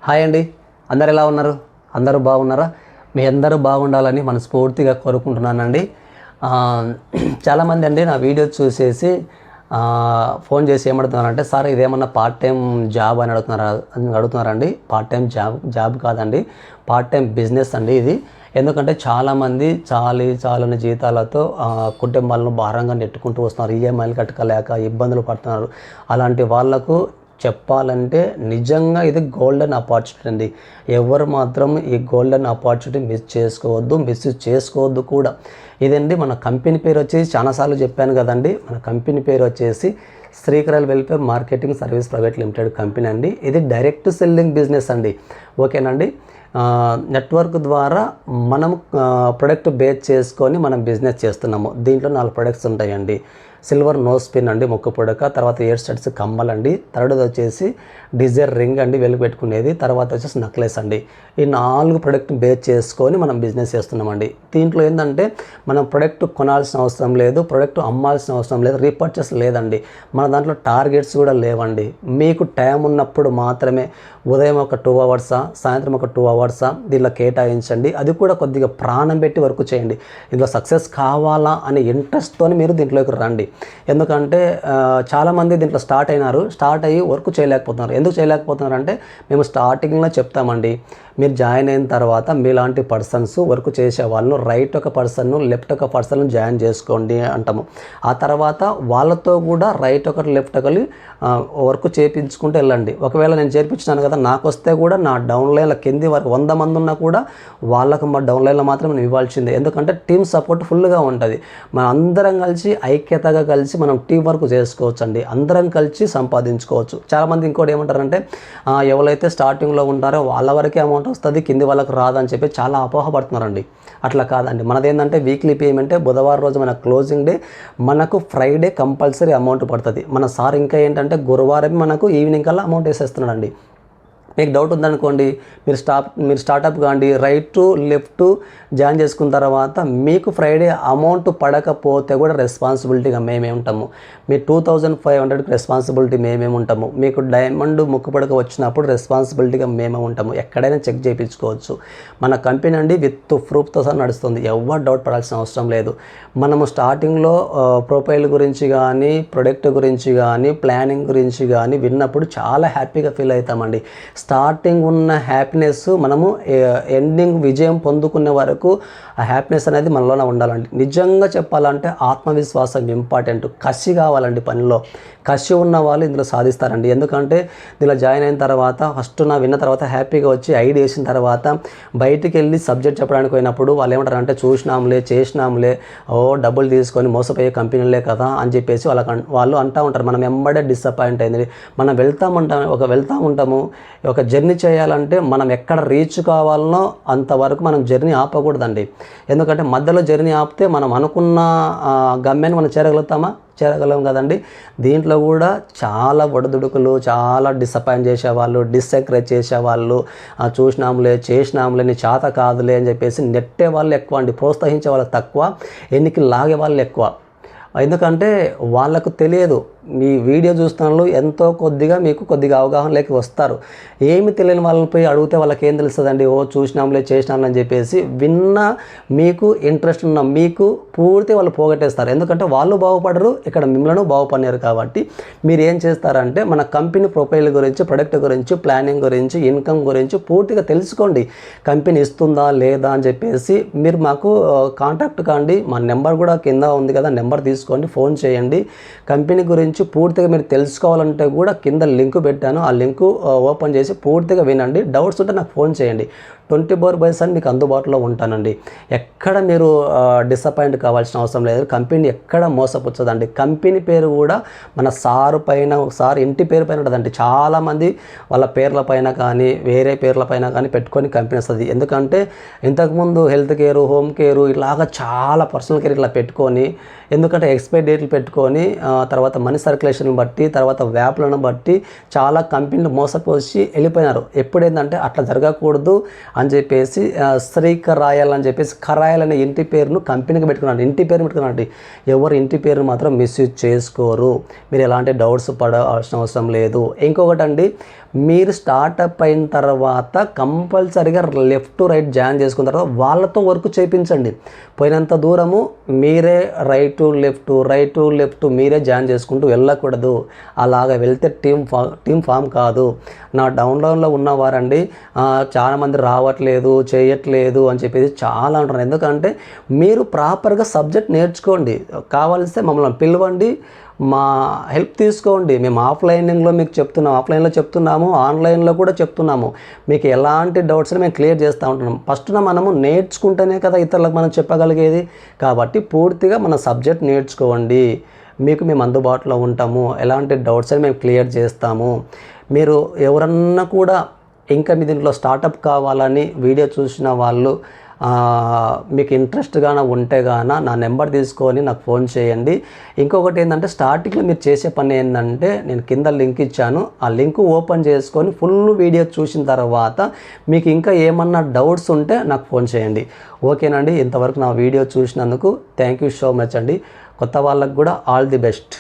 Hi అండి, అందరు ఎలా ఉన్నారు? అందరూ బాగున్నారా? మీ అందరూ బాగుండాలని మనస్ఫూర్తిగా కోరుకుంటున్నానండి. చాలామంది అండి నా వీడియో చూసేసి ఫోన్ చేసి ఏమడుతున్నారంటే, సార్ ఇదేమన్నా పార్ట్ టైం జాబ్ అని అడుగుతున్నారండి. పార్ట్ టైం జాబ్ కాదండి, పార్ట్ టైం బిజినెస్ అండి ఇది. ఎందుకంటే చాలామంది చాలని జీతాలతో కుటుంబాలను భారంగా నెట్టుకుంటూ వస్తున్నారు. ఈఎంఐలు కట్టలేక ఇబ్బందులు పడుతున్నారు. అలాంటి వాళ్లకు చెప్పాలంటే నిజంగా ఇది గోల్డెన్ ఆపర్చునిటీ అండి. ఎవరు మాత్రం ఈ గోల్డెన్ ఆపర్చునిటీ మిస్ చేసుకోవద్దు కూడా. ఇదండి మన కంపెనీ పేరు వచ్చేసి చాలాసార్లు చెప్పాను కదండి. మన కంపెనీ పేరు వచ్చేసి శ్రీకరల్ welfare marketing service private limited company అండి. ఇది డైరెక్ట్ సెల్లింగ్ బిజినెస్ అండి. ఓకేనండి. నెట్వర్క్ ద్వారా మనం ప్రొడక్ట్ బేస్ చేసుకొని మనం బిజినెస్ చేస్తున్నాము. దీంట్లో 4 ప్రొడక్ట్స్ ఉంటాయండి. సిల్వర్ నోస్ పిన్ అండి, ముక్కు పుడక. తర్వాత ఇయర్ స్టడ్స్ కమ్మల్ అండి. థర్డ్ది వచ్చేసి డిజైర్ రింగ్ అండి, వెలుగు పెట్టుకునేది. తర్వాత వచ్చేసి నెక్లెస్ అండి. ఈ 4 ప్రొడక్ట్ బేస్ చేసుకొని మనం బిజినెస్ చేస్తున్నామండి. దీంట్లో ఏంటంటే మనం ప్రొడక్ట్ కొనాల్సిన అవసరం లేదు, ప్రొడక్ట్ అమ్మాల్సిన అవసరం లేదు, రీపర్చేస్ లేదండి. మన దాంట్లో టార్గెట్స్ కూడా లేవండి. మీకు టైం ఉన్నప్పుడు మాత్రమే ఉదయం ఒక 2 అవర్సా, సాయంత్రం ఒక 2 అవర్సా దీనిలో కేటాయించండి. అది కూడా కొద్దిగా ప్రాణం పెట్టి వర్క్ చేయండి. ఇందులో సక్సెస్ కావాలా అనే ఇంట్రెస్ట్తో మీరు దీంట్లోకి రండి. ఎందుకంటే చాలామంది దీంట్లో స్టార్ట్ అయ్యి వర్క్ చేయలేకపోతున్నారు. ఎందుకు చేయలేకపోతున్నారు అంటే, మేము స్టార్టింగ్లో చెప్తామండి, మీరు జాయిన్ అయిన తర్వాత మీలాంటి పర్సన్స్ వర్క్ చేసే వాళ్ళను రైట్ ఒక పర్సన్ను లెఫ్ట్ ఒక పర్సన్ను జాయిన్ చేసుకోండి అంటాము. ఆ తర్వాత వాళ్ళతో కూడా రైట్ ఒకటి లెఫ్ట్ ఒకటి వర్క్ చేయించుకుంటూ వెళ్ళండి. ఒకవేళ నేను చేర్పించినాను కదా, నాకు వస్తే కూడా నా డౌన్లైన్ల కింది వరకు 100 మంది ఉన్నా కూడా వాళ్ళకు మా డౌన్లైన్లో మాత్రం నేను ఇవ్వాల్సిందే. ఎందుకంటే టీమ్ సపోర్ట్ ఫుల్గా ఉంటుంది. మనం అందరం కలిసి ఐక్యతగా కలిసి మనం టీం వర్క్ చేసుకోవచ్చు అండి. అందరం కలిసి సంపాదించుకోవచ్చు. చాలామంది ఇంకోటి ఏమంటారంటే, ఎవరైతే స్టార్టింగ్లో ఉంటారో వాళ్ళ వరకే అమౌంట్ వస్తుంది, కింది వాళ్ళకు రాదని చెప్పి చాలా అపోహపడుతున్నారండి. అట్లా కాదండి. మనదేంటంటే వీక్లీ పేమెంటే. బుధవారం రోజు మన క్లోజింగ్ డే, మనకు ఫ్రైడే కంపల్సరీ అమౌంట్ పడుతుంది. మన సార్ ఇంకా ఏంటంటే గురువారం మనకు ఈవినింగ్ కల్లా అమౌంట్ వేసేస్తున్నాడండి. మీకు డౌట్ ఉందనుకోండి, మీరు స్టార్టప్ కాండి, రైట్ టు లెఫ్ట్ జాయిన్ చేసుకున్న తర్వాత మీకు ఫ్రైడే అమౌంట్ పడకపోతే కూడా రెస్పాన్సిబిలిటీగా మేమే ఉంటాము. మీ 2500కి రెస్పాన్సిబిలిటీ మేమే ఉంటాము. మీకు డైమండ్ ముక్కు పడక వచ్చినప్పుడు రెస్పాన్సిబిలిటీగా మేమే ఉంటాము. ఎక్కడైనా చెక్ చేయించుకోవచ్చు. మన కంపెనీ అండి విత్ ప్రూఫ్తో సహా నడుస్తుంది. ఎవరు డౌట్ పడాల్సిన అవసరం లేదు. మనము స్టార్టింగ్లో ప్రొఫైల్ గురించి కానీ, ప్రొడక్ట్ గురించి కానీ, ప్లానింగ్ గురించి కానీ విన్నప్పుడు చాలా హ్యాపీగా ఫీల్ అవుతామండి. స్టార్టింగ్ ఉన్న హ్యాపీనెస్ మనము ఎండింగ్ విజయం పొందుకునే వరకు ఆ హ్యాపీనెస్ అనేది మనలోనే ఉండాలండి. నిజంగా చెప్పాలంటే ఆత్మవిశ్వాసం ఇంపార్టెంట్. కసి కావాలండి పనిలో. కసి ఉన్న వాళ్ళు ఇందులో సాధిస్తారండి. ఎందుకంటే దీనిలో జాయిన్ అయిన తర్వాత ఫస్ట్ విన్న తర్వాత హ్యాపీగా వచ్చి ఐడి వేసిన తర్వాత బయటికి వెళ్ళి సబ్జెక్ట్ చెప్పడానికి పోయినప్పుడు వాళ్ళు ఏమంటారంటే, చూసినాంలే చేసినాంలే, డబ్బులు తీసుకొని మోసపోయే కంపెనీలే కదా అని చెప్పేసి వాళ్ళు అంటూ ఉంటారు. మనం ఎంబడే డిసప్పాయింట్ అయింది. మనం వెళ్తూ ఉంటాము. ఒక జర్నీ చేయాలంటే మనం ఎక్కడ రీచ్ కావాలనో అంతవరకు మనం జర్నీ ఆపకూడదండి. ఎందుకంటే మధ్యలో జర్నీ ఆపితే మనం అనుకున్న గమ్యాన్ని మనం చేరగలం కదండి. దీంట్లో కూడా చాలా ఒడిదుడుకులు, చాలా డిసప్పాయింట్ చేసేవాళ్ళు, డిసెక్రేజ్ చేసేవాళ్ళు, చేసినాంలే నీ చేత కాదులే అని చెప్పేసి నెట్టే వాళ్ళు ఎక్కువ అండి. ప్రోత్సహించే వాళ్ళు తక్కువ, ఎన్నికి లాగే వాళ్ళు ఎక్కువ. ఎందుకంటే వాళ్ళకు తెలియదు. మీ వీడియో చూస్తున్న ఎంతో మీకు కొద్దిగా అవగాహన లేక వస్తారు. ఏమి తెలియని వాళ్ళని పోయి అడిగితే వాళ్ళకి ఏం తెలుస్తుందండి? చేసినాంలే అని చెప్పేసి విన్న మీకు ఇంట్రెస్ట్ ఉన్న మీకు పూర్తి వాళ్ళు పోగొట్టేస్తారు. ఎందుకంటే వాళ్ళు బాగుపడరు, ఇక్కడ మిమ్మల్ని బాగుపడినారు. కాబట్టి మీరు ఏం చేస్తారంటే, మన కంపెనీ ప్రొఫైల్ గురించి, ప్రొడక్ట్ గురించి, ప్లానింగ్ గురించి, ఇన్కమ్ గురించి పూర్తిగా తెలుసుకోండి. కంపెనీ ఇస్తుందా లేదా అని చెప్పేసి మీరు మాకు కాంటాక్ట్ కాండి. మా నెంబర్ కూడా కింద ఉంది కదా, నెంబర్ తీసుకోండి, ఫోన్ చేయండి. కంపెనీ గురించి పూర్తిగా మీరు తెలుసుకోవాలంటే కూడా కింద లింక్ పెట్టాను. ఆ లింకు ఓపెన్ చేసి పూర్తిగా వినండి. డౌట్స్ ఉంటే నాకు ఫోన్ చేయండి. 24/7 మీకు అందుబాటులో ఉంటానండి. ఎక్కడ మీరు డిసప్పాయింట్ కావాల్సిన అవసరం లేదు. కంపెనీ ఎక్కడ మోసపుచ్చదండి. కంపెనీ పేరు కూడా మన సార్ ఇంటి పేరు పైన ఉంటుందండి. చాలామంది వాళ్ళ పేర్ల పైన కానీ వేరే పేర్ల పైన కానీ పెట్టుకొని కంపెనీ వస్తుంది. ఎందుకంటే ఇంతకుముందు హెల్త్ కేరు, హోమ్ కేరు ఇలాగా చాలా పర్సనల్ కేర్ ఇట్లా పెట్టుకొని, ఎందుకంటే ఎక్స్పైరీ డేట్లు పెట్టుకొని తర్వాత మనీ సర్క్యులేషన్ బట్టి, తర్వాత వ్యాప్లను బట్టి చాలా కంపెనీలు మోసపోసి వెళ్ళిపోయినారు. ఎప్పుడేంటంటే అట్లా జరగకూడదు అని చెప్పేసి శ్రీకరాయల్ అని చెప్పేసి కరాయల్ అనే ఇంటి పేరును కంపెనీకి పెట్టుకున్నాడు. ఇంటి పేరు పెట్టుకున్నాడు. ఎవరు ఇంటి పేరును మాత్రం మిస్యూజ్ చేసుకోరు. మీరు ఎలాంటి డౌట్స్ పడాల్సిన అవసరం లేదు. ఇంకొకటి అండి, మీరు స్టార్టప్ అయిన తర్వాత కంపల్సరీగా లెఫ్ట్ టు రైట్ జాయిన్ చేసుకున్న తర్వాత వాళ్ళతో వర్క్ చేయించండి. పోయినంత దూరము మీరే రైట్ టు లెఫ్ట్ మీరే జాయిన్ చేసుకుంటూ వెళ్ళకూడదు. అలాగ వెళ్తే టీమ్ ఫామ్ కాదు. నా డౌన్లైన్లో ఉన్నవారండి చాలామంది రావట్లేదు, చేయట్లేదు అని చెప్పేసి చాలా అంటున్నారు. ఎందుకంటే మీరు ప్రాపర్గా సబ్జెక్ట్ నేర్చుకోండి. కావాల్స్తే మమ్మల్ని పిలవండి, మా హెల్ప్ తీసుకోండి. మేము ఆఫ్లైన్లో చెప్తున్నాము, ఆన్లైన్లో కూడా చెప్తున్నాము. మీకు ఎలాంటి డౌట్స్ మేము క్లియర్ చేస్తూ ఉంటున్నాం. ఫస్ట్ మనము నేర్చుకుంటేనే కదా ఇతరులకు మనం చెప్పగలిగేది. కాబట్టి పూర్తిగా మన సబ్జెక్ట్ నేర్చుకోండి. మీకు మేము అందుబాటులో ఉంటాము, ఎలాంటి డౌట్స్ అని మేము క్లియర్ చేస్తాము. మీరు ఎవరన్నా కూడా ఇంకా మీ దీంట్లో స్టార్టప్ కావాలని వీడియో చూసిన వాళ్ళు మీకు ఇంట్రెస్ట్గానే ఉంటే నా నెంబర్ తీసుకొని నాకు ఫోన్ చేయండి. ఇంకొకటి ఏంటంటే స్టార్టింగ్లో మీరు చేసే పని ఏంటంటే నేను కింద లింక్ ఇచ్చాను, ఆ లింక్ ఓపెన్ చేసుకొని ఫుల్ వీడియో చూసిన తర్వాత మీకు ఇంకా ఏమన్నా డౌట్స్ ఉంటే నాకు ఫోన్ చేయండి. ఓకేనండి. ఇంతవరకు నా వీడియో చూసినందుకు థ్యాంక్ యూ సో మచ్ అండి. కొత్త వాళ్ళకు కూడా ఆల్ ది బెస్ట్.